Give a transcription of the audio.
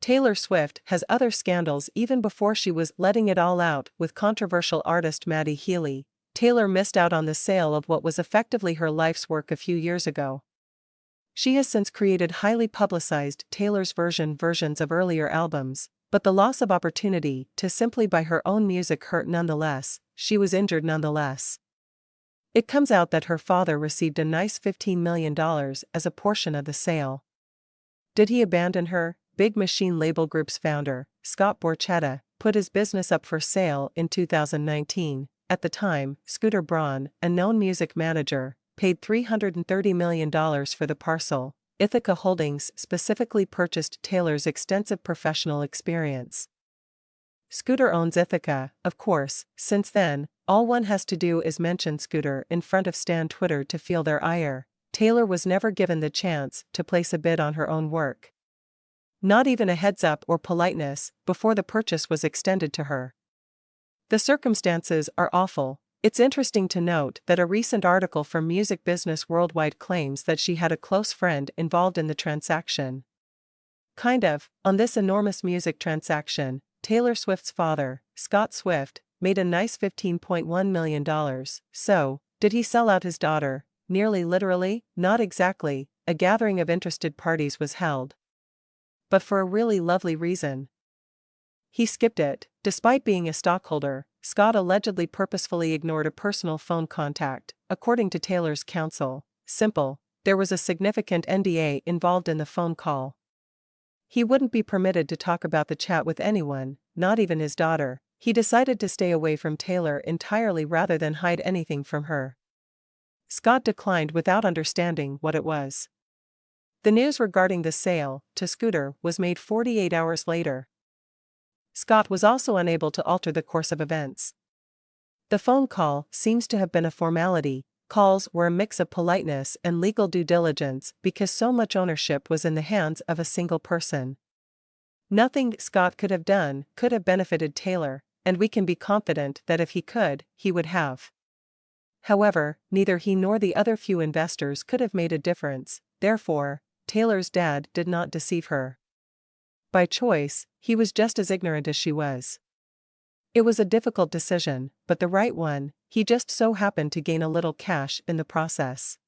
Taylor Swift has other scandals even before she was letting it all out with controversial artist Matty Healy. Taylor missed out on the sale of what was effectively her life's work a few years ago. She has since created highly publicized Taylor's versions of earlier albums, but the loss of opportunity to simply buy her own music hurt nonetheless. She was injured nonetheless. It comes out that her father received a nice $15 million as a portion of the sale. Did he abandon her? Big Machine label group's founder, Scott Borchetta, put his business up for sale in 2019. At the time, Scooter Braun, a known music manager, paid $330 million for the parcel. Ithica Holdings specifically purchased Taylor's extensive professional experience. Scooter owns Ithica, of course. Since then, all one has to do is mention Scooter in front of Stan Twitter to feel their ire. Taylor was never given the chance to place a bid on her own work. Not even a heads-up or politeness before the purchase was extended to her. The circumstances are awful. It's interesting to note that a recent article from Music Business Worldwide claims that she had a close friend involved in the transaction. On this enormous music transaction, Taylor Swift's father, Scott Swift, made a nice $15.1 million. So, did he sell out his daughter? Nearly literally? Not exactly. A gathering of interested parties was held. But for a really lovely reason. He skipped it. Despite being a stockholder, Scott allegedly purposefully ignored a personal phone contact, according to Taylor's counsel. Simple. There was a significant NDA involved in the phone call. He wouldn't be permitted to talk about the chat with anyone, not even his daughter. He decided to stay away from Taylor entirely rather than hide anything from her. Scott declined without understanding what it was. The news regarding the sale to Scooter was made 48 hours later. Scott was also unable to alter the course of events. The phone call seems to have been a formality. Calls were a mix of politeness and legal due diligence because so much ownership was in the hands of a single person. Nothing Scott could have done could have benefited Taylor, and we can be confident that if he could, he would have. However, neither he nor the other few investors could have made a difference. Therefore, Taylor's dad did not deceive her. By choice, he was just as ignorant as she was. It was a difficult decision, but the right one. He just so happened to gain a little cash in the process.